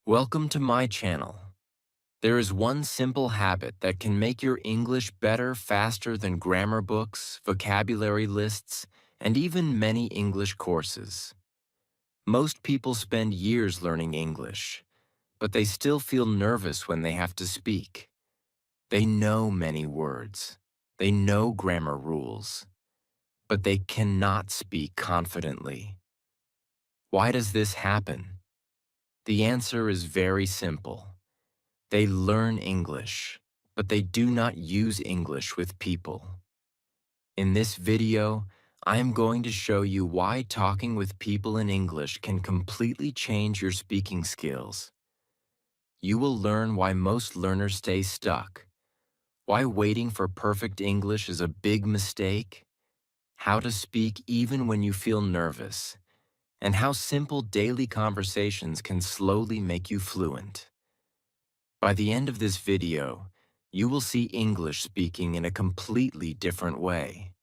Welcome to my channel. There is one simple habit that can make your English better faster than grammar books, vocabulary lists, and even many English courses. Most people spend years learning English, but they still feel nervous when they have to speak. They know many words. They know grammar rules, but they cannot speak confidently. Why does this happen? The answer is very simple. They learn English, but they do not use English with people. In this video, I am going to show you why talking with people in English can completely change your speaking skills. You will learn why most learners stay stuck, why waiting for perfect English is a big mistake, how to speak even when you feel nervous, and how simple daily conversations can slowly make you fluent. By the end of this video, you will see English speaking in a completely different way.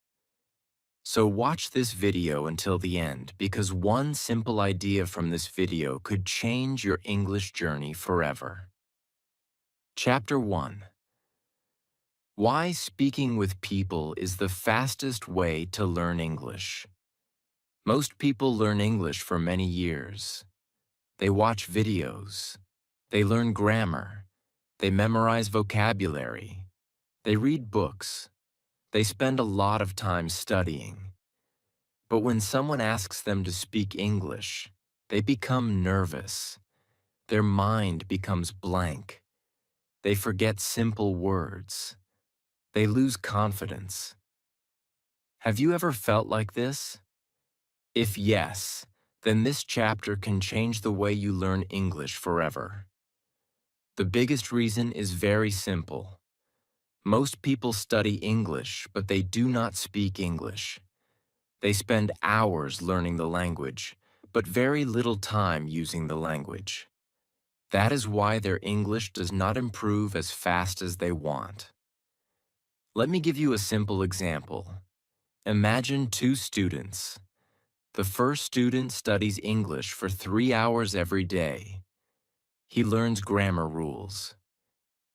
So watch this video until the end because one simple idea from this video could change your English journey forever. Chapter 1. Why speaking with people is the fastest way to learn English. Most people learn English for many years. They watch videos. They learn grammar. They memorize vocabulary. They read books. They spend a lot of time studying. But when someone asks them to speak English, they become nervous. Their mind becomes blank. They forget simple words. They lose confidence. Have you ever felt like this? If yes, then this chapter can change the way you learn English forever. The biggest reason is very simple. Most people study English, but they do not speak English. They spend hours learning the language, but very little time using the language. That is why their English does not improve as fast as they want. Let me give you a simple example. Imagine two students. The first student studies English for 3 hours every day. He learns grammar rules.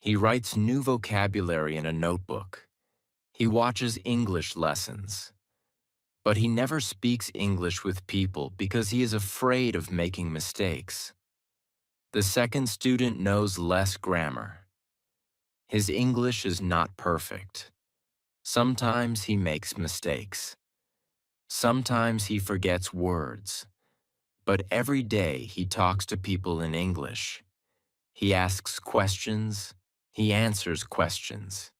He writes new vocabulary in a notebook. He watches English lessons. But he never speaks English with people because he is afraid of making mistakes. The second student knows less grammar. His English is not perfect. Sometimes he makes mistakes. Sometimes he forgets words. But every day he talks to people in English. He asks questions. He answers questions.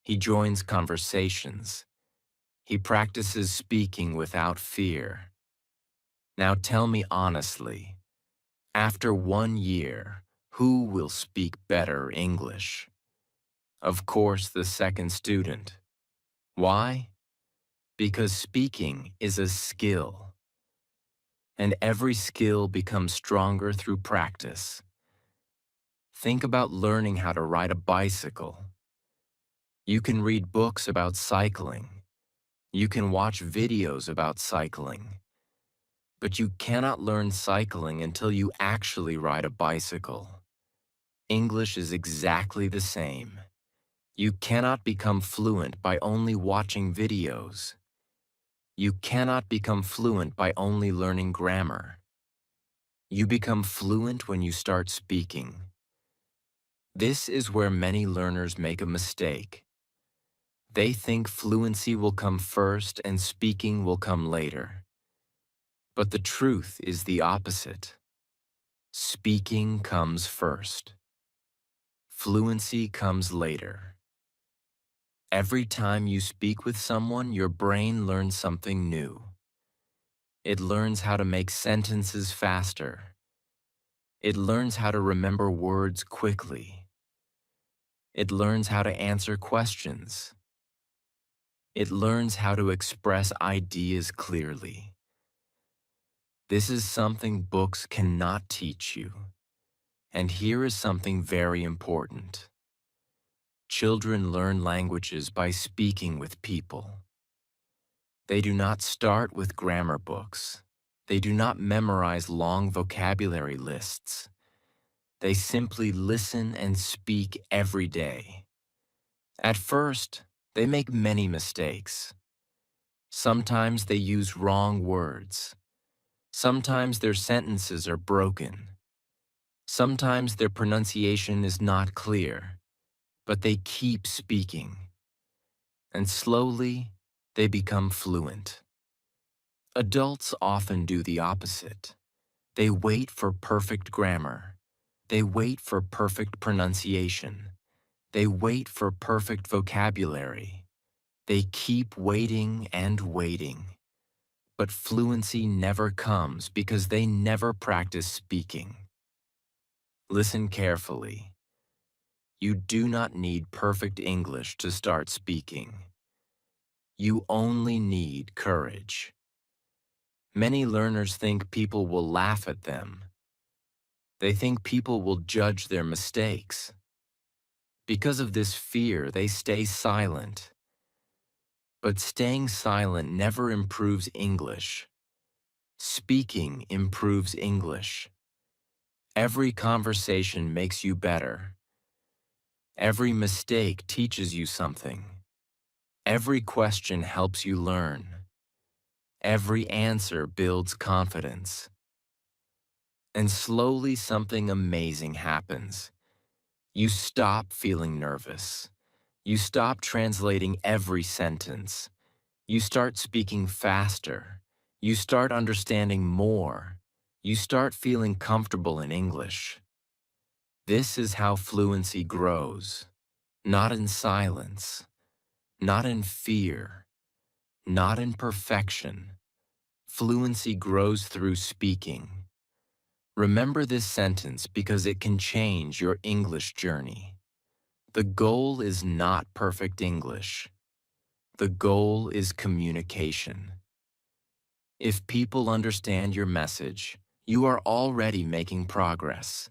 He joins conversations. He practices speaking without fear. Now tell me honestly, after 1 year, who will speak better English? Of course, the second student. Why? Because speaking is a skill, and every skill becomes stronger through practice. Think about learning how to ride a bicycle. You can read books about cycling. You can watch videos about cycling. But you cannot learn cycling until you actually ride a bicycle. English is exactly the same. You cannot become fluent by only watching videos. You cannot become fluent by only learning grammar. You become fluent when you start speaking. This is where many learners make a mistake. They think fluency will come first and speaking will come later. But the truth is the opposite. Speaking comes first. Fluency comes later. Every time you speak with someone, your brain learns something new. It learns how to make sentences faster. It learns how to remember words quickly. It learns how to answer questions. It learns how to express ideas clearly. This is something books cannot teach you. And here is something very important. Children learn languages by speaking with people. They do not start with grammar books. They do not memorize long vocabulary lists. They simply listen and speak every day. At first, they make many mistakes. Sometimes they use wrong words. Sometimes their sentences are broken. Sometimes their pronunciation is not clear, but they keep speaking. And slowly, they become fluent. Adults often do the opposite. They wait for perfect grammar. They wait for perfect pronunciation. They wait for perfect vocabulary. They keep waiting and waiting. But fluency never comes because they never practice speaking. Listen carefully. You do not need perfect English to start speaking. You only need courage. Many learners think people will laugh at them. They think people will judge their mistakes. Because of this fear, they stay silent. But staying silent never improves English. Speaking improves English. Every conversation makes you better. Every mistake teaches you something. Every question helps you learn. Every answer builds confidence. And slowly something amazing happens. You stop feeling nervous. You stop translating every sentence. You start speaking faster. You start understanding more. You start feeling comfortable in English. This is how fluency grows. Not in silence. Not in fear. Not in perfection. Fluency grows through speaking. Remember this sentence because it can change your English journey. The goal is not perfect English. The goal is communication. If people understand your message, you are already making progress.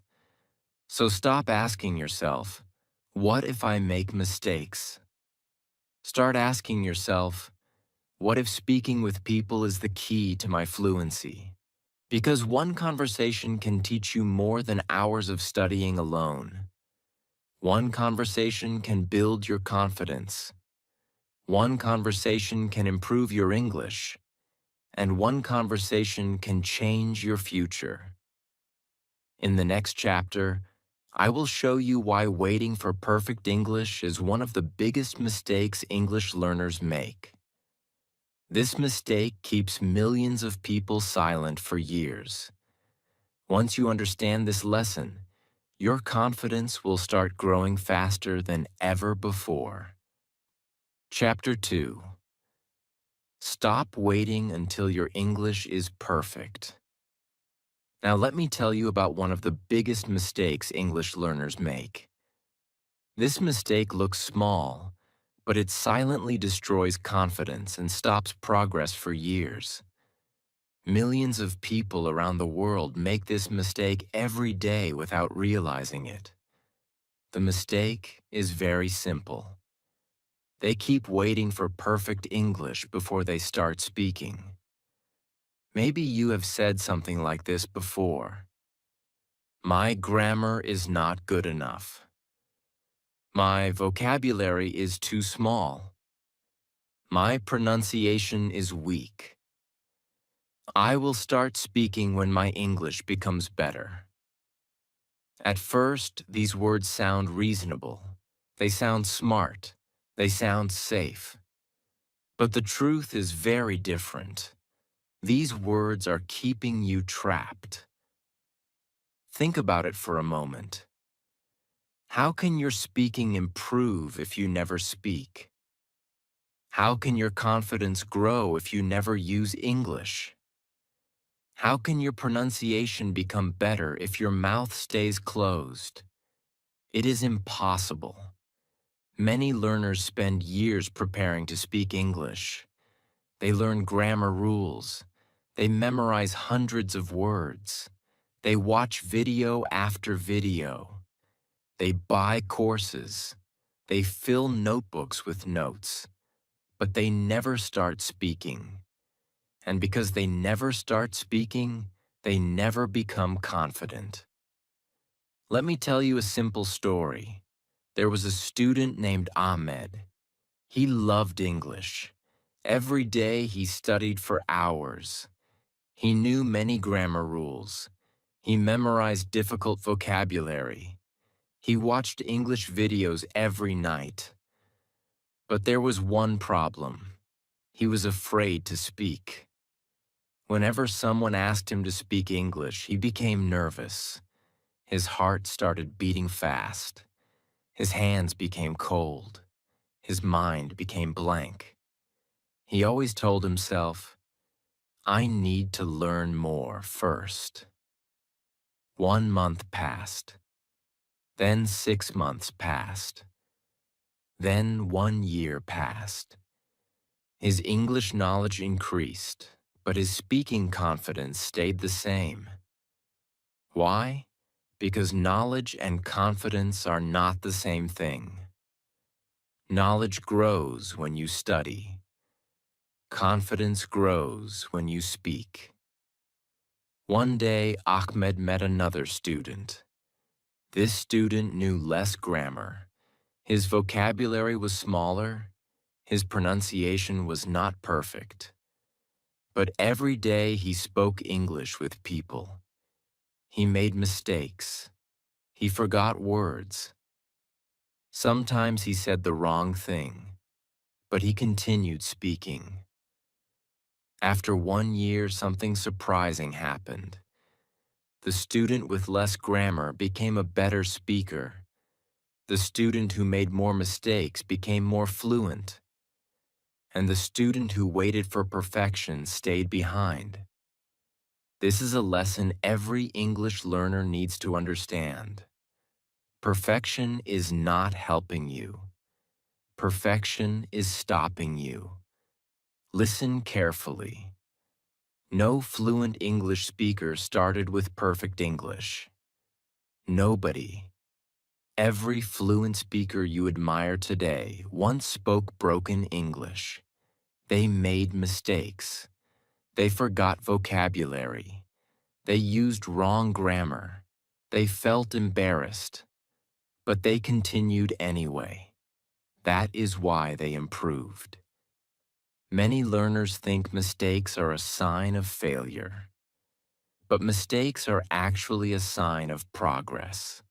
So stop asking yourself, what if I make mistakes? Start asking yourself, what if speaking with people is the key to my fluency? Because one conversation can teach you more than hours of studying alone. One conversation can build your confidence. One conversation can improve your English. And one conversation can change your future. In the next chapter, I will show you why waiting for perfect English is one of the biggest mistakes English learners make. This mistake keeps millions of people silent for years. Once you understand this lesson, your confidence will start growing faster than ever before. Chapter 2. Stop waiting until your English is perfect. Now let me tell you about one of the biggest mistakes English learners make. This mistake looks small, but it silently destroys confidence and stops progress for years. Millions of people around the world make this mistake every day without realizing it. The mistake is very simple. They keep waiting for perfect English before they start speaking. Maybe you have said something like this before. My grammar is not good enough. My vocabulary is too small. My pronunciation is weak. I will start speaking when my English becomes better. At first, these words sound reasonable. They sound smart. They sound safe. But the truth is very different. These words are keeping you trapped. Think about it for a moment. How can your speaking improve if you never speak? How can your confidence grow if you never use English? How can your pronunciation become better if your mouth stays closed? It is impossible. Many learners spend years preparing to speak English. They learn grammar rules. They memorize hundreds of words. They watch video after video. They buy courses. They fill notebooks with notes. But they never start speaking. And because they never start speaking, they never become confident. Let me tell you a simple story. There was a student named Ahmed. He loved English. Every day he studied for hours. He knew many grammar rules. He memorized difficult vocabulary. He watched English videos every night. But there was one problem. He was afraid to speak. Whenever someone asked him to speak English, he became nervous. His heart started beating fast. His hands became cold. His mind became blank. He always told himself, I need to learn more first. 1 month passed. Then 6 months passed. Then 1 year passed. His English knowledge increased, but his speaking confidence stayed the same. Why? Because knowledge and confidence are not the same thing. Knowledge grows when you study. Confidence grows when you speak. One day, Ahmed met another student. This student knew less grammar. His vocabulary was smaller. His pronunciation was not perfect. But every day he spoke English with people. He made mistakes. He forgot words. Sometimes he said the wrong thing, but he continued speaking. After 1 year, something surprising happened. The student with less grammar became a better speaker. The student who made more mistakes became more fluent. And the student who waited for perfection stayed behind. This is a lesson every English learner needs to understand. Perfection is not helping you. Perfection is stopping you. Listen carefully. No fluent English speaker started with perfect English. Nobody. Every fluent speaker you admire today once spoke broken English. They made mistakes. They forgot vocabulary. They used wrong grammar. They felt embarrassed. But they continued anyway. That is why they improved. Many learners think mistakes are a sign of failure. But mistakes are actually a sign of progress.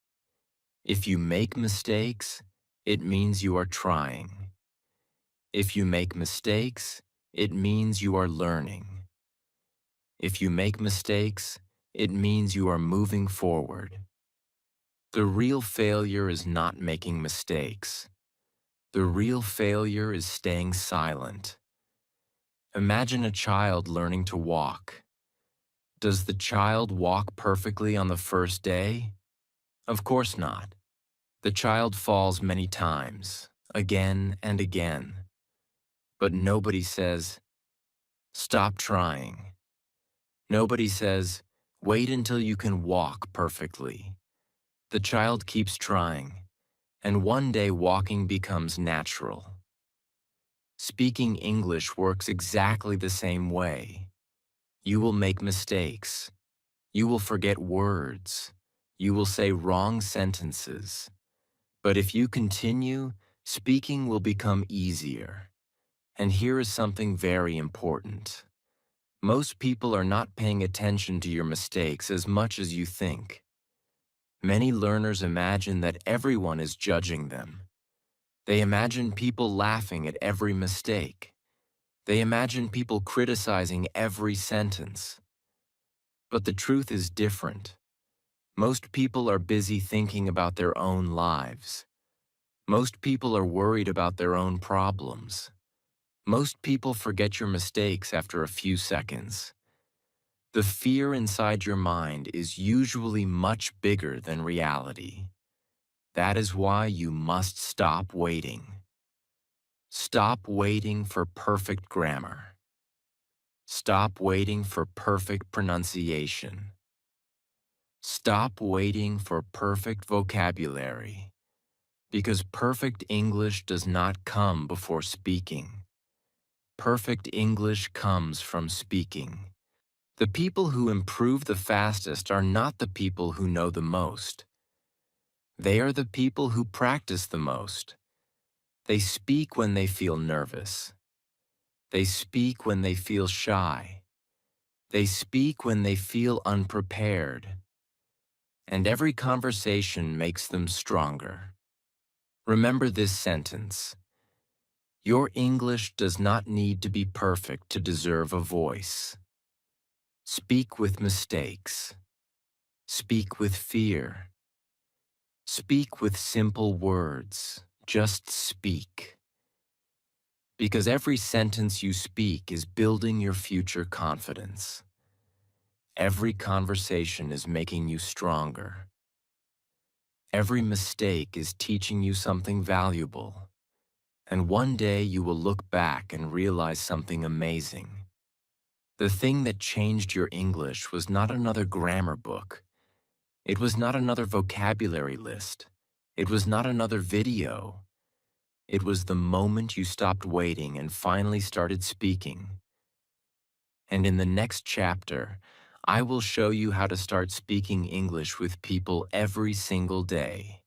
If you make mistakes, it means you are trying. If you make mistakes, it means you are learning. If you make mistakes, it means you are moving forward. The real failure is not making mistakes. The real failure is staying silent. Imagine a child learning to walk. Does the child walk perfectly on the first day? Of course not. The child falls many times, again and again. But nobody says, stop trying. Nobody says, wait until you can walk perfectly. The child keeps trying, and one day walking becomes natural. Speaking English works exactly the same way. You will make mistakes. You will forget words. You will say wrong sentences. But if you continue, speaking will become easier. And here is something very important. Most people are not paying attention to your mistakes as much as you think. Many learners imagine that everyone is judging them. They imagine people laughing at every mistake. They imagine people criticizing every sentence. But the truth is different. Most people are busy thinking about their own lives. Most people are worried about their own problems. Most people forget your mistakes after a few seconds. The fear inside your mind is usually much bigger than reality. That is why you must stop waiting. Stop waiting for perfect grammar. Stop waiting for perfect pronunciation. Stop waiting for perfect vocabulary. Because perfect English does not come before speaking. Perfect English comes from speaking. The people who improve the fastest are not the people who know the most. They are the people who practice the most. They speak when they feel nervous. They speak when they feel shy. They speak when they feel unprepared. And every conversation makes them stronger. Remember this sentence. Your English does not need to be perfect to deserve a voice. Speak with mistakes. Speak with fear. Speak with simple words. Just speak. Because every sentence you speak is building your future confidence. Every conversation is making you stronger. Every mistake is teaching you something valuable. And one day you will look back and realize something amazing. The thing that changed your English was not another grammar book. It was not another vocabulary list. It was not another video. It was the moment you stopped waiting and finally started speaking. And in the next chapter, I will show you how to start speaking English with people every single day,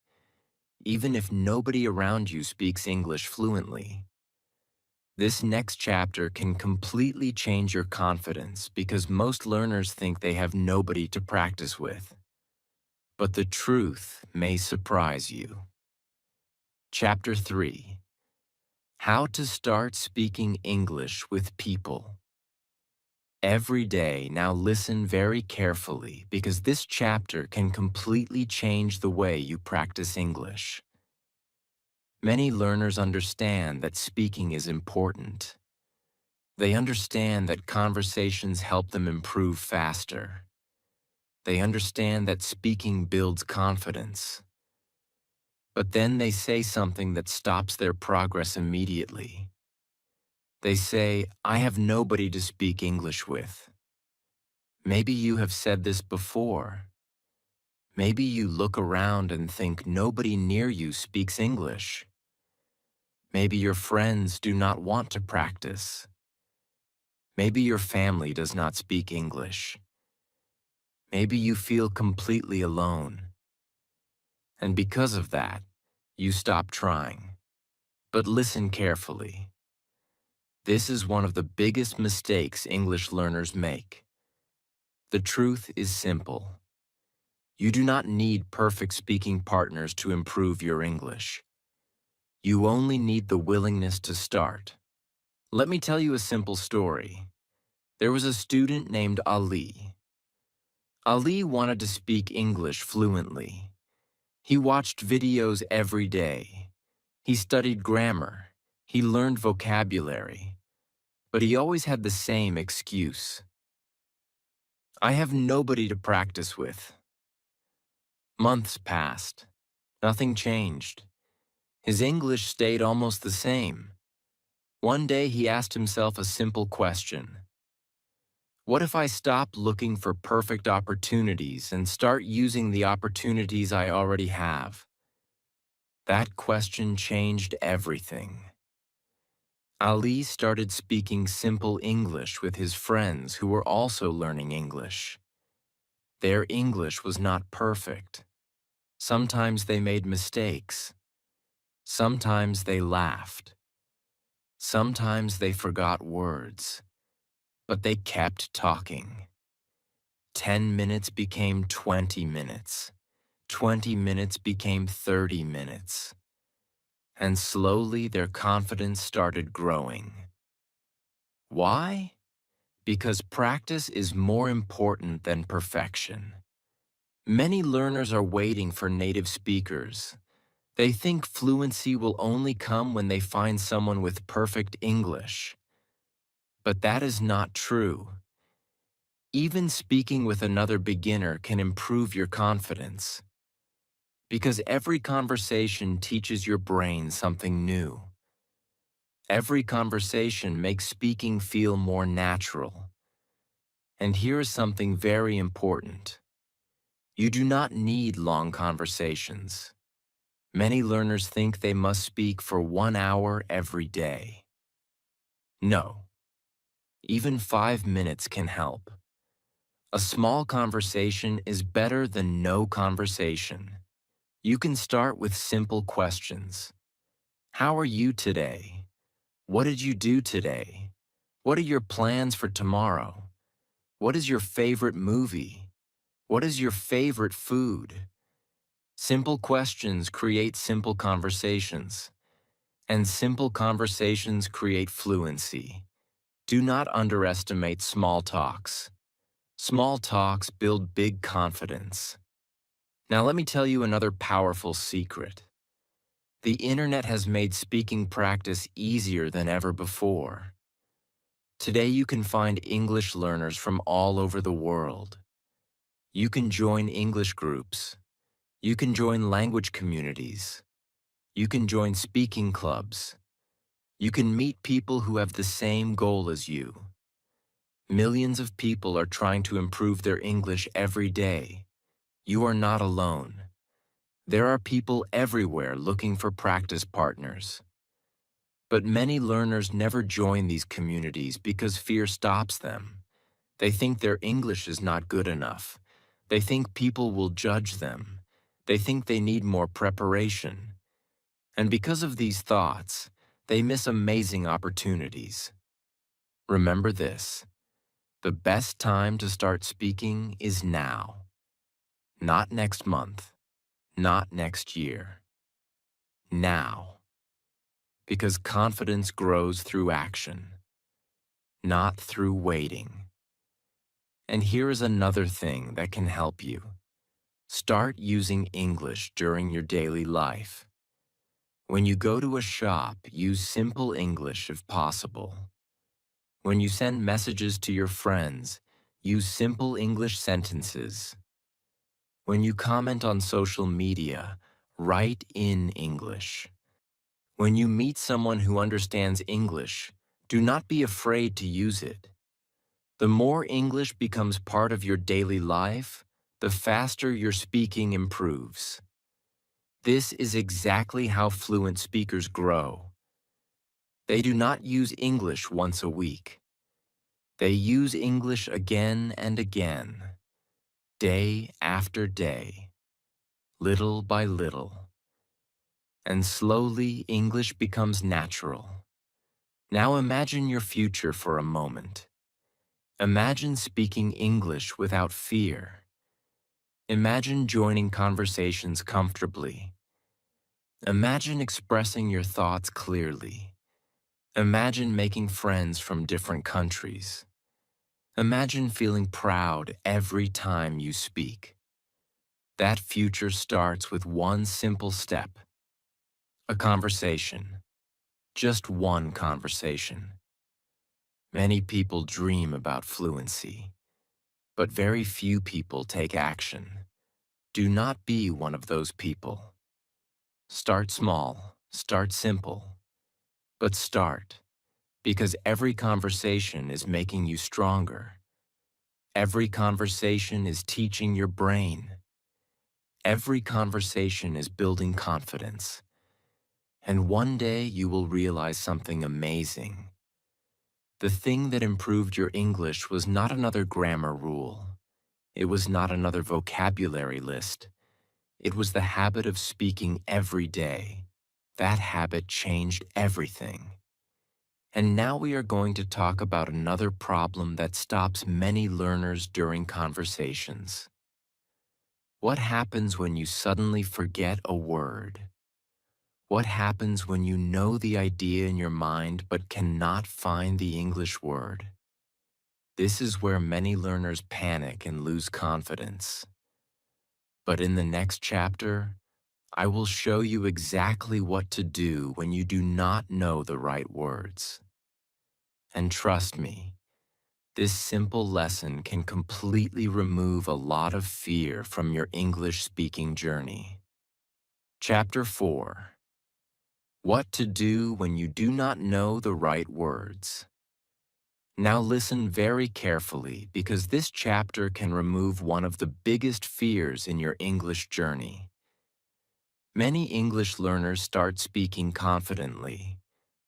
even if nobody around you speaks English fluently. This next chapter can completely change your confidence because most learners think they have nobody to practice with. But the truth may surprise you. Chapter 3. How to start speaking English with people. Every day, now listen very carefully because this chapter can completely change the way you practice English. Many learners understand that speaking is important. They understand that conversations help them improve faster. They understand that speaking builds confidence. But then they say something that stops their progress immediately. They say, I have nobody to speak English with. Maybe you have said this before. Maybe you look around and think nobody near you speaks English. Maybe your friends do not want to practice. Maybe your family does not speak English. Maybe you feel completely alone. And because of that, you stop trying. But listen carefully. This is one of the biggest mistakes English learners make. The truth is simple. You do not need perfect speaking partners to improve your English. You only need the willingness to start. Let me tell you a simple story. There was a student named Ali. Ali wanted to speak English fluently. He watched videos every day. He studied grammar. He learned vocabulary. But he always had the same excuse. I have nobody to practice with. Months passed. Nothing changed. His English stayed almost the same. One day he asked himself a simple question. What if I stop looking for perfect opportunities and start using the opportunities I already have? That question changed everything. Ali started speaking simple English with his friends who were also learning English. Their English was not perfect. Sometimes they made mistakes. Sometimes they laughed. Sometimes they forgot words. But they kept talking. 10 minutes became 20 minutes. 20 minutes became 30 minutes. And slowly their confidence started growing. Why? Because practice is more important than perfection. Many learners are waiting for native speakers. They think fluency will only come when they find someone with perfect English. But that is not true. Even speaking with another beginner can improve your confidence. Because every conversation teaches your brain something new. Every conversation makes speaking feel more natural. And here is something very important. You do not need long conversations. Many learners think they must speak for 1 hour every day. No. Even 5 minutes can help. A small conversation is better than no conversation. You can start with simple questions. How are you today? What did you do today? What are your plans for tomorrow? What is your favorite movie? What is your favorite food? Simple questions create simple conversations, and simple conversations create fluency. Do not underestimate small talks. Small talks build big confidence. Now let me tell you another powerful secret. The internet has made speaking practice easier than ever before. Today you can find English learners from all over the world. You can join English groups. You can join language communities. You can join speaking clubs. You can meet people who have the same goal as you. Millions of people are trying to improve their English every day. You are not alone. There are people everywhere looking for practice partners. But many learners never join these communities because fear stops them. They think their English is not good enough. They think people will judge them. They think they need more preparation. And because of these thoughts, they miss amazing opportunities. Remember this: the best time to start speaking is now. Not next month, not next year. Now. Because confidence grows through action, not through waiting. And here is another thing that can help you. Start using English during your daily life. When you go to a shop, use simple English if possible. When you send messages to your friends, use simple English sentences. When you comment on social media, write in English. When you meet someone who understands English, do not be afraid to use it. The more English becomes part of your daily life, the faster your speaking improves. This is exactly how fluent speakers grow. They do not use English once a week. They use English again and again, day after day, little by little. And slowly, English becomes natural. Now imagine your future for a moment. Imagine speaking English without fear. Imagine joining conversations comfortably. Imagine expressing your thoughts clearly. Imagine making friends from different countries. Imagine feeling proud every time you speak. That future starts with one simple step: a conversation. Just one conversation. Many people dream about fluency, but very few people take action. Do not be one of those people. Start small, start simple, but start, because every conversation is making you stronger. Every conversation is teaching your brain. Every conversation is building confidence. And one day you will realize something amazing. The thing that improved your English was not another grammar rule. It was not another vocabulary list. It was the habit of speaking every day. That habit changed everything. And now we are going to talk about another problem that stops many learners during conversations. What happens when you suddenly forget a word? What happens when you know the idea in your mind but cannot find the English word? This is where many learners panic and lose confidence. But in the next chapter, I will show you exactly what to do when you do not know the right words. And trust me, this simple lesson can completely remove a lot of fear from your English speaking journey. Chapter 4: What to do when you do not know the right words. Now listen very carefully, because this chapter can remove one of the biggest fears in your English journey. Many English learners start speaking confidently.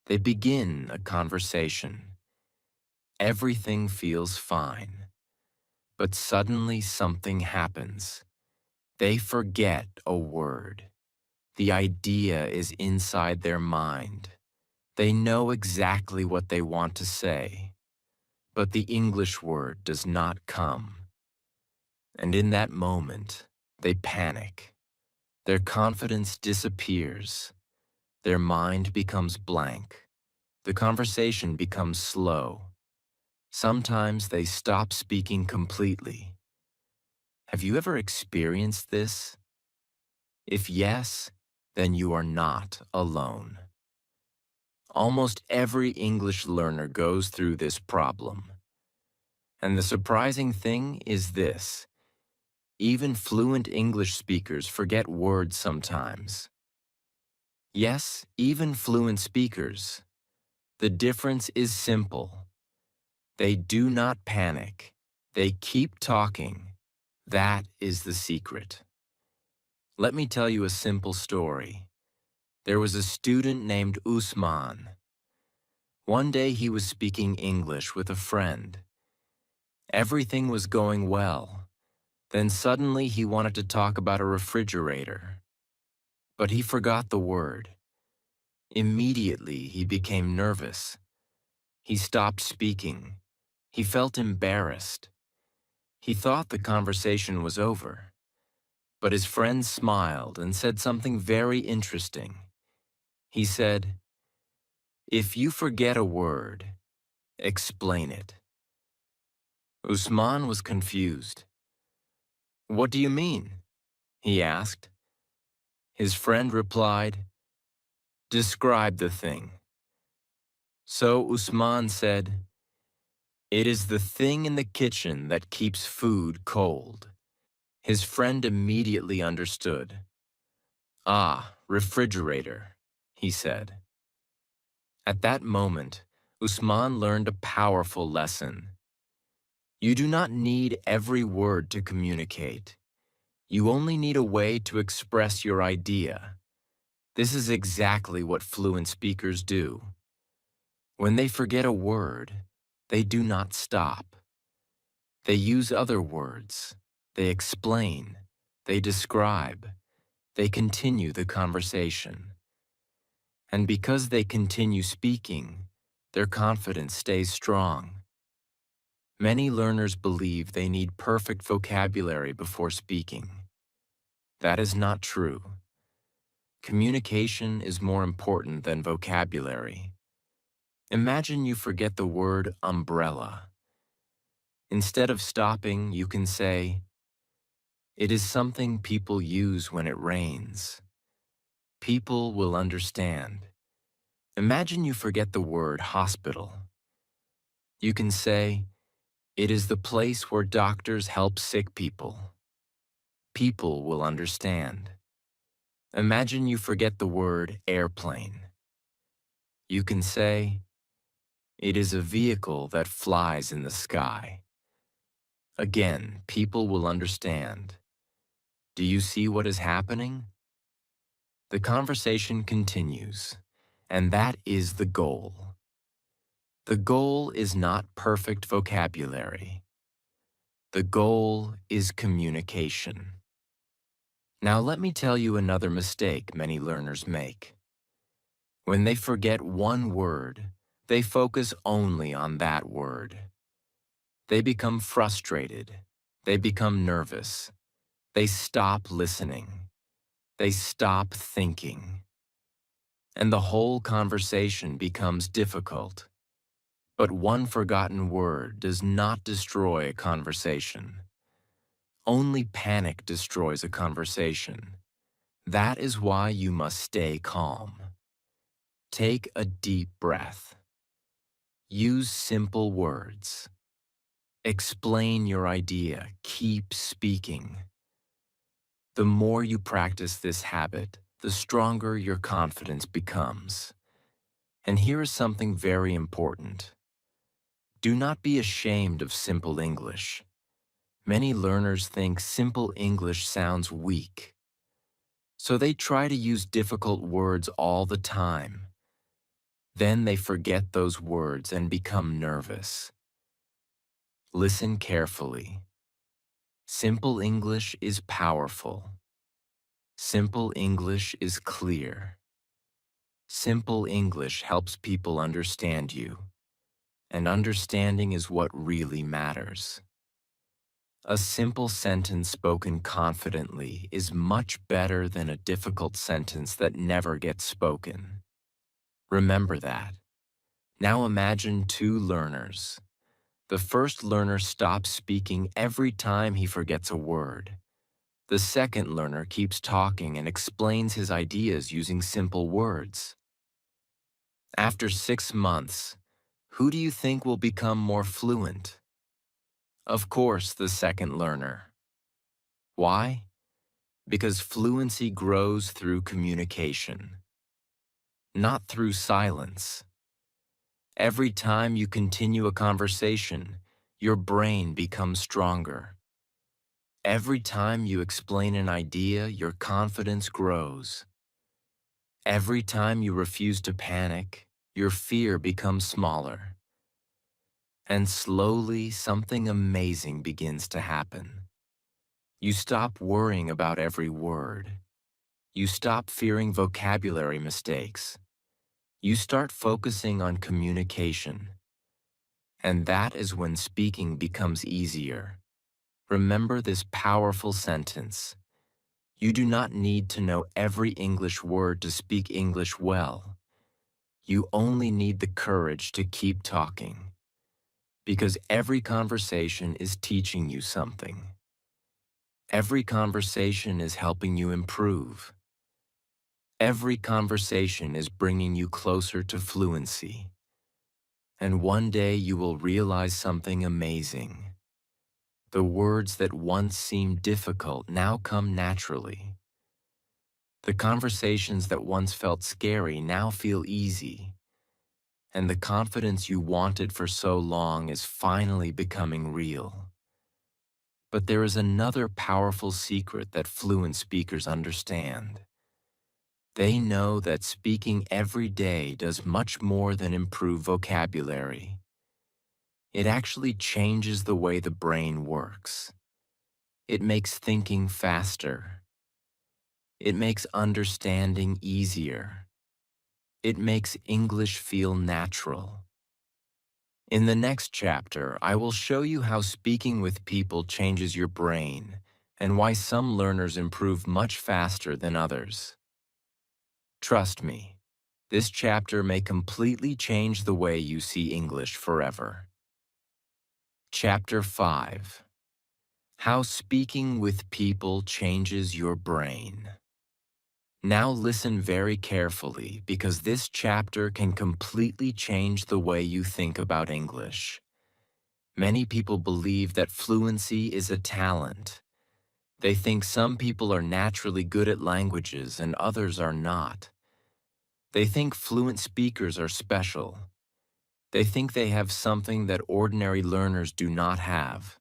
They begin a conversation. Everything feels fine. But suddenly something happens. They forget a word. The idea is inside their mind. They know exactly what they want to say, but the English word does not come. And in that moment, they panic. Their confidence disappears. Their mind becomes blank. The conversation becomes slow. Sometimes they stop speaking completely. Have you ever experienced this? If yes, then you are not alone. Almost every English learner goes through this problem. And the surprising thing is this: even fluent English speakers forget words sometimes. Yes, even fluent speakers. The difference is simple. They do not panic. They keep talking. That is the secret. Let me tell you a simple story. There was a student named Usman. One day he was speaking English with a friend. Everything was going well. Then suddenly he wanted to talk about a refrigerator. But he forgot the word. Immediately he became nervous. He stopped speaking. He felt embarrassed. He thought the conversation was over. But his friend smiled and said something very interesting. He said, "If you forget a word, explain it." Usman was confused. "What do you mean?" he asked. His friend replied, "Describe the thing." So Usman said, "It is the thing in the kitchen that keeps food cold." His friend immediately understood. "Ah, refrigerator," he said. At that moment, Usman learned a powerful lesson. You do not need every word to communicate. You only need a way to express your idea. This is exactly what fluent speakers do. When they forget a word, they do not stop. They use other words. They explain. They describe. They continue the conversation. And because they continue speaking, their confidence stays strong. Many learners believe they need perfect vocabulary before speaking. That is not true. Communication is more important than vocabulary. Imagine you forget the word umbrella. Instead of stopping, you can say, "It is something people use when it rains." People will understand. Imagine you forget the word hospital. You can say, "It is the place where doctors help sick people." People will understand. Imagine you forget the word airplane. You can say, "It is a vehicle that flies in the sky." Again, people will understand. Do you see what is happening? The conversation continues, and that is the goal. The goal is not perfect vocabulary. The goal is communication. Now let me tell you another mistake many learners make. When they forget one word, they focus only on that word. They become frustrated. They become nervous. They stop listening. They stop thinking. And the whole conversation becomes difficult. But one forgotten word does not destroy a conversation. Only panic destroys a conversation. That is why you must stay calm. Take a deep breath. Use simple words. Explain your idea. Keep speaking. The more you practice this habit, the stronger your confidence becomes. And here is something very important. Do not be ashamed of simple English. Many learners think simple English sounds weak. So they try to use difficult words all the time. Then they forget those words and become nervous. Listen carefully. Simple English is powerful. Simple English is clear. Simple English helps people understand you, and understanding is what really matters. A simple sentence spoken confidently is much better than a difficult sentence that never gets spoken. Remember that. Now imagine two learners. The first learner stops speaking every time he forgets a word. The second learner keeps talking and explains his ideas using simple words. After 6 months, who do you think will become more fluent? Of course, the second learner. Why? Because fluency grows through communication, not through silence. Every time you continue a conversation, your brain becomes stronger. Every time you explain an idea, your confidence grows. Every time you refuse to panic, your fear becomes smaller. And slowly, something amazing begins to happen. You stop worrying about every word. You stop fearing vocabulary mistakes. You start focusing on communication. And that is when speaking becomes easier. Remember this powerful sentence. You do not need to know every English word to speak English well. You only need the courage to keep talking. Because every conversation is teaching you something. Every conversation is helping you improve. Every conversation is bringing you closer to fluency. And one day you will realize something amazing. The words that once seemed difficult now come naturally. The conversations that once felt scary now feel easy. And the confidence you wanted for so long is finally becoming real. But there is another powerful secret that fluent speakers understand. They know that speaking every day does much more than improve vocabulary. It actually changes the way the brain works. It makes thinking faster. It makes understanding easier. It makes English feel natural. In the next chapter, I will show you how speaking with people changes your brain and why some learners improve much faster than others. Trust me, this chapter may completely change the way you see English forever. Chapter 5. How speaking with people changes your brain. Now listen very carefully because this chapter can completely change the way you think about English. Many people believe that fluency is a talent. They think some people are naturally good at languages and others are not. They think fluent speakers are special. They think they have something that ordinary learners do not have.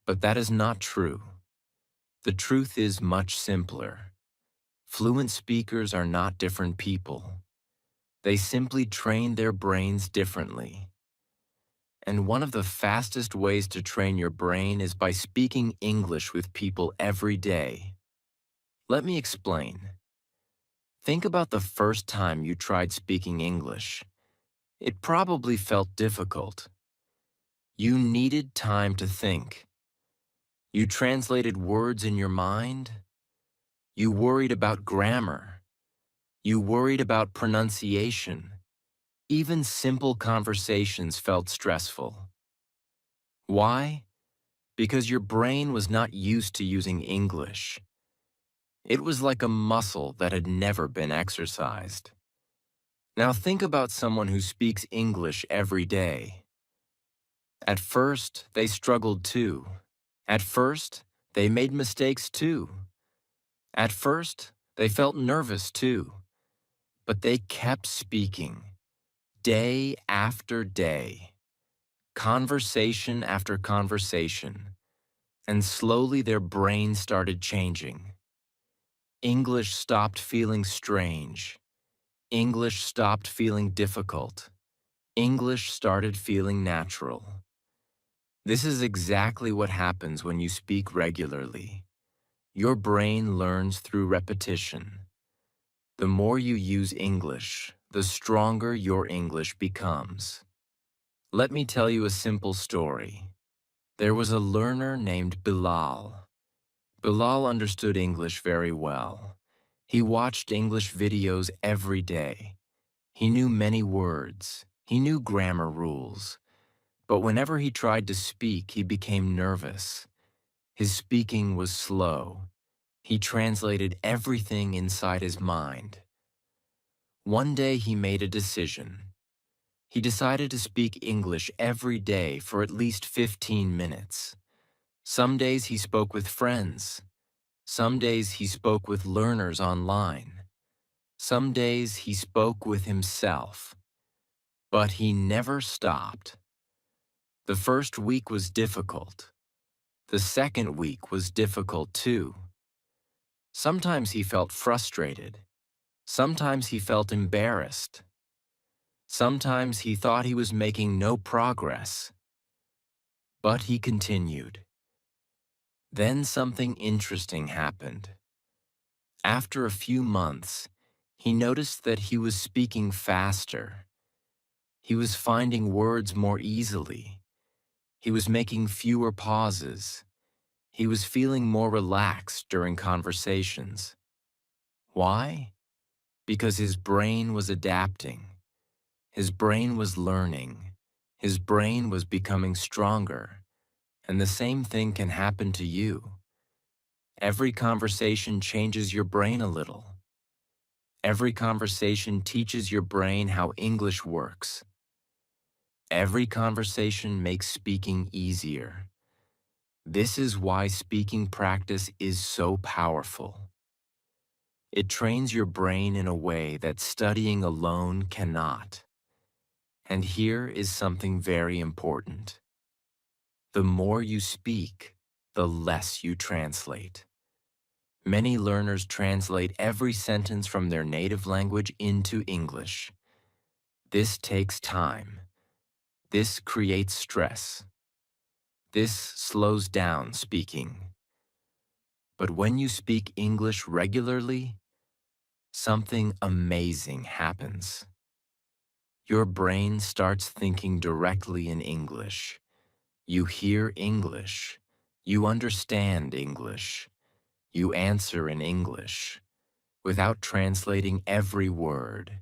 But that is not true. The truth is much simpler. Fluent speakers are not different people. They simply train their brains differently. And one of the fastest ways to train your brain is by speaking English with people every day. Let me explain. Think about the first time you tried speaking English. It probably felt difficult. You needed time to think. You translated words in your mind. You worried about grammar. You worried about pronunciation. Even simple conversations felt stressful. Why? Because your brain was not used to using English. It was like a muscle that had never been exercised. Now think about someone who speaks English every day. At first, they struggled too. At first, they made mistakes too. At first, they felt nervous too. But they kept speaking, day after day, conversation after conversation, and slowly their brain started changing. English stopped feeling strange. English stopped feeling difficult. English started feeling natural. This is exactly what happens when you speak regularly. Your brain learns through repetition. The more you use English, the stronger your English becomes. Let me tell you a simple story. There was a learner named Bilal. Bilal understood English very well. He watched English videos every day. He knew many words. He knew grammar rules. But whenever he tried to speak, he became nervous. His speaking was slow. He translated everything inside his mind. One day he made a decision. He decided to speak English every day for at least 15 minutes. Some days he spoke with friends. Some days he spoke with learners online. Some days he spoke with himself. But he never stopped. The first week was difficult. The second week was difficult too. Sometimes he felt frustrated. Sometimes he felt embarrassed. Sometimes he thought he was making no progress. But he continued. Then something interesting happened. After a few months, he noticed that he was speaking faster. He was finding words more easily. He was making fewer pauses. He was feeling more relaxed during conversations. Why? Because his brain was adapting. His brain was learning. His brain was becoming stronger. And the same thing can happen to you. Every conversation changes your brain a little. Every conversation teaches your brain how English works. Every conversation makes speaking easier. This is why speaking practice is so powerful. It trains your brain in a way that studying alone cannot. And here is something very important. The more you speak, the less you translate. Many learners translate every sentence from their native language into English. This takes time. This creates stress. This slows down speaking. But when you speak English regularly, something amazing happens. Your brain starts thinking directly in English. You hear English. You understand English. You answer in English, without translating every word.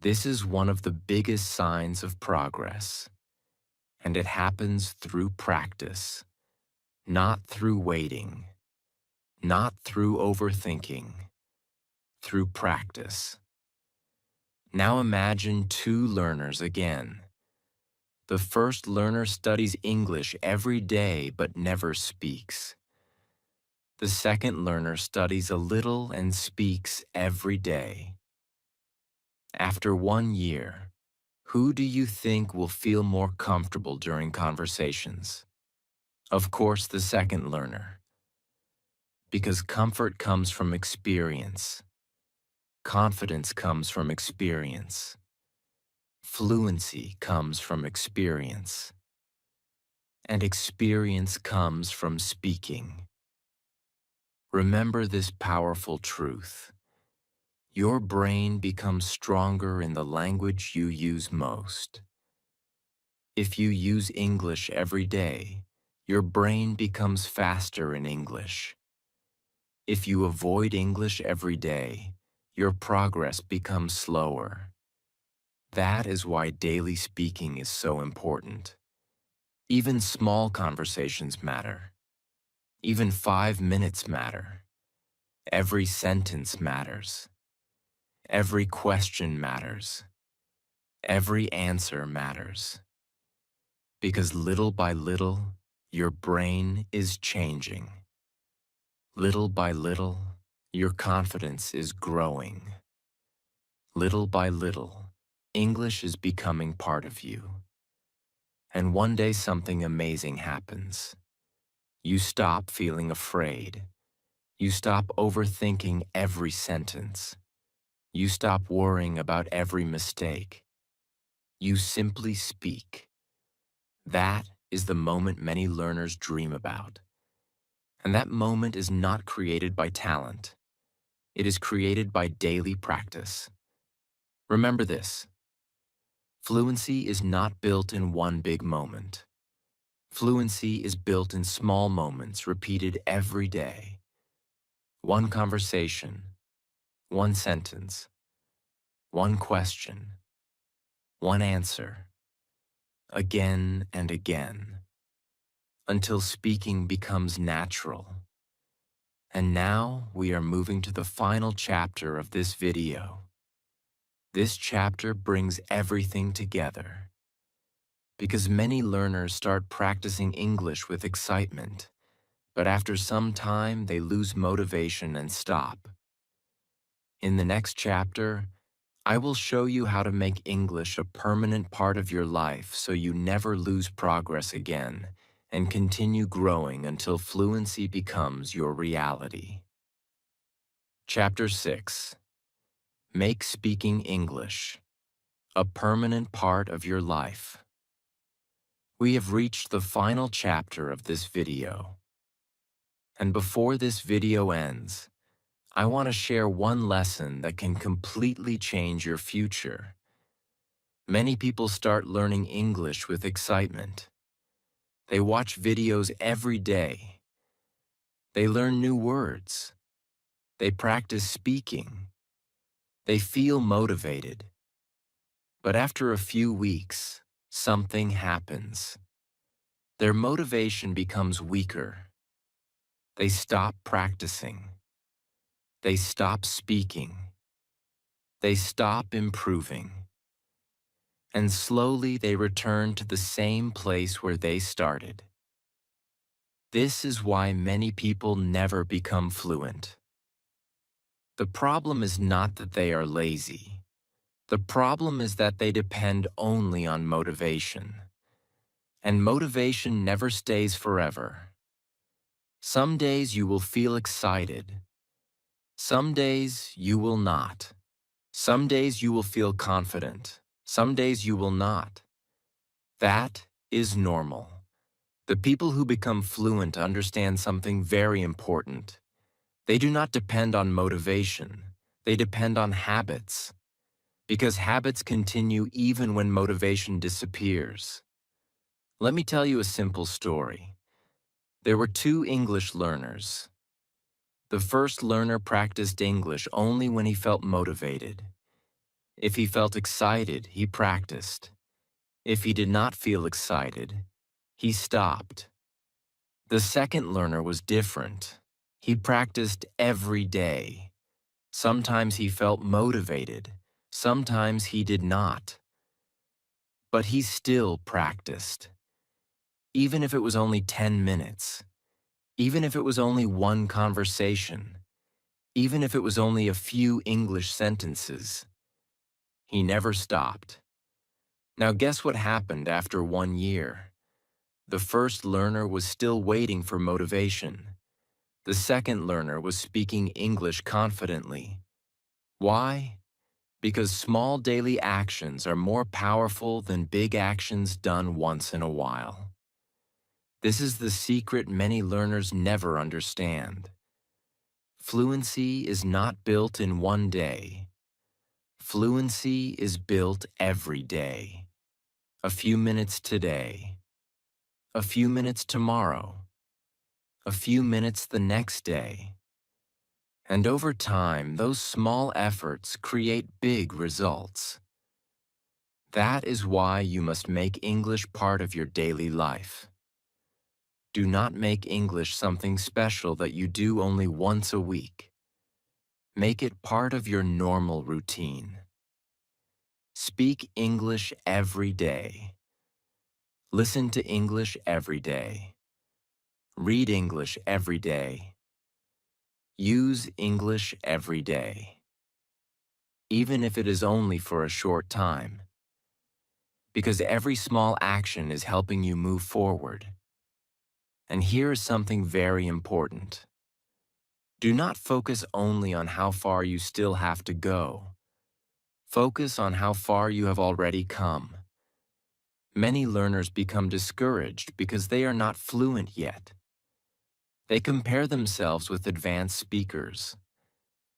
This is one of the biggest signs of progress, and it happens through practice, not through waiting, not through overthinking, through practice. Now imagine two learners again. The first learner studies English every day but never speaks. The second learner studies a little and speaks every day. After 1 year, who do you think will feel more comfortable during conversations? Of course, the second learner. Because comfort comes from experience. Confidence comes from experience. Fluency comes from experience. And experience comes from speaking. Remember this powerful truth. Your brain becomes stronger in the language you use most. If you use English every day, your brain becomes faster in English. If you avoid English every day, your progress becomes slower. That is why daily speaking is so important. Even small conversations matter. Even 5 minutes matter. Every sentence matters. Every question matters. Every answer matters. Because little by little, your brain is changing. Little by little, your confidence is growing. Little by little, English is becoming part of you. And one day something amazing happens. You stop feeling afraid. You stop overthinking every sentence. You stop worrying about every mistake. You simply speak. That is the moment many learners dream about. And that moment is not created by talent. It is created by daily practice. Remember this: fluency is not built in one big moment. Fluency is built in small moments repeated every day. One conversation, one sentence, one question, one answer, again and again, until speaking becomes natural. And now we are moving to the final chapter of this video. This chapter brings everything together, because many learners start practicing English with excitement, but after some time they lose motivation and stop. In the next chapter, I will show you how to make English a permanent part of your life so you never lose progress again and continue growing until fluency becomes your reality. Chapter 6. Make speaking English a permanent part of your life. We have reached the final chapter of this video. And before this video ends, I want to share one lesson that can completely change your future. Many people start learning English with excitement. They watch videos every day. They learn new words. They practice speaking. They feel motivated. But after a few weeks, something happens. Their motivation becomes weaker. They stop practicing. They stop speaking. They stop improving. And slowly they return to the same place where they started. This is why many people never become fluent. The problem is not that they are lazy. The problem is that they depend only on motivation. And motivation never stays forever. Some days you will feel excited. Some days you will not. Some days you will feel confident. Some days you will not. That is normal. The people who become fluent understand something very important. They do not depend on motivation. They depend on habits. Because habits continue even when motivation disappears. Let me tell you a simple story. There were two English learners. The first learner practiced English only when he felt motivated. If he felt excited, he practiced. If he did not feel excited, he stopped. The second learner was different. He practiced every day. Sometimes he felt motivated. Sometimes he did not. But he still practiced. Even if it was only 10 minutes. Even if it was only one conversation. Even if it was only a few English sentences. He never stopped. Now guess what happened after 1 year? The first learner was still waiting for motivation. The second learner was speaking English confidently. Why? Because small daily actions are more powerful than big actions done once in a while. This is the secret many learners never understand. Fluency is not built in one day. Fluency is built every day. A few minutes today. A few minutes tomorrow. A few minutes the next day. And over time, those small efforts create big results. That is why you must make English part of your daily life. Do not make English something special that you do only once a week. Make it part of your normal routine. Speak English every day. Listen to English every day. Read English every day. Use English every day. Even if it is only for a short time. Because every small action is helping you move forward. And here is something very important. Do not focus only on how far you still have to go. Focus on how far you have already come. Many learners become discouraged because they are not fluent yet. They compare themselves with advanced speakers.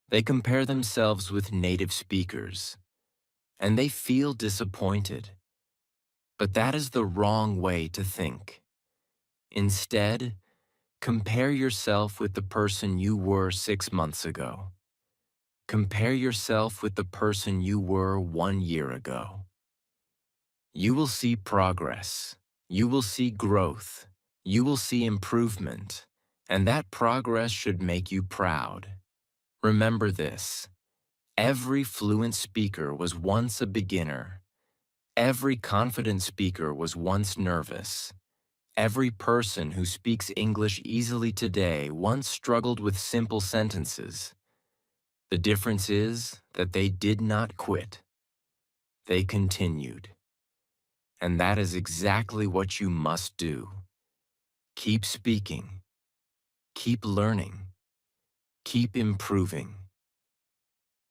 They compare themselves with native speakers, and they feel disappointed. But that is the wrong way to think. Instead, compare yourself with the person you were 6 months ago. Compare yourself with the person you were 1 year ago. You will see progress. You will see growth. You will see improvement. And that progress should make you proud. Remember this: every fluent speaker was once a beginner. Every confident speaker was once nervous. Every person who speaks English easily today once struggled with simple sentences. The difference is that they did not quit. They continued. And that is exactly what you must do. Keep speaking. Keep learning. Keep improving.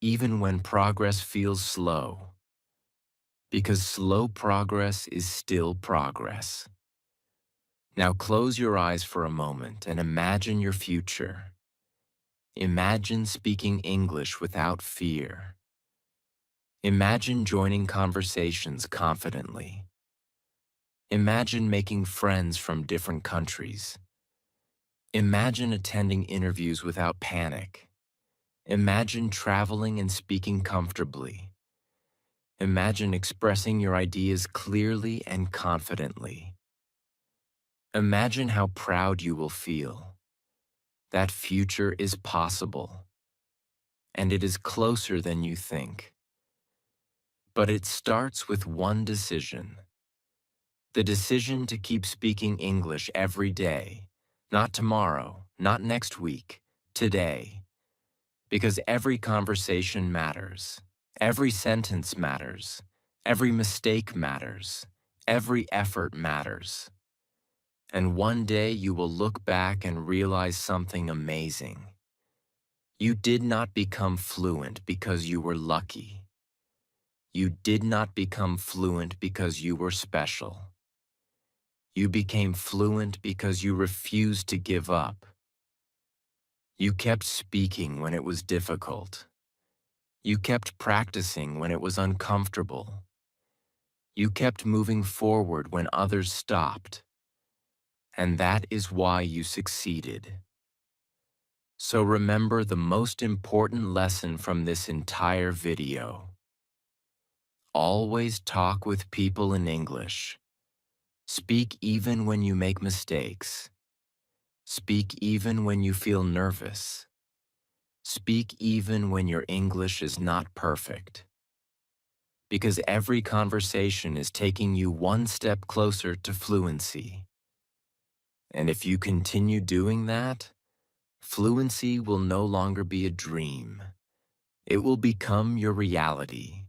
Even when progress feels slow. Because slow progress is still progress. Now close your eyes for a moment and imagine your future. Imagine speaking English without fear. Imagine joining conversations confidently. Imagine making friends from different countries. Imagine attending interviews without panic. Imagine traveling and speaking comfortably. Imagine expressing your ideas clearly and confidently. Imagine how proud you will feel. That future is possible, and it is closer than you think. But it starts with one decision. The decision to keep speaking English every day, not tomorrow, not next week, today. Because every conversation matters. Every sentence matters. Every mistake matters. Every effort matters. And one day you will look back and realize something amazing. You did not become fluent because you were lucky. You did not become fluent because you were special. You became fluent because you refused to give up. You kept speaking when it was difficult. You kept practicing when it was uncomfortable. You kept moving forward when others stopped. And that is why you succeeded. So remember the most important lesson from this entire video. Always talk with people in English. Speak even when you make mistakes. Speak even when you feel nervous. Speak even when your English is not perfect. Because every conversation is taking you one step closer to fluency. And if you continue doing that, fluency will no longer be a dream. It will become your reality.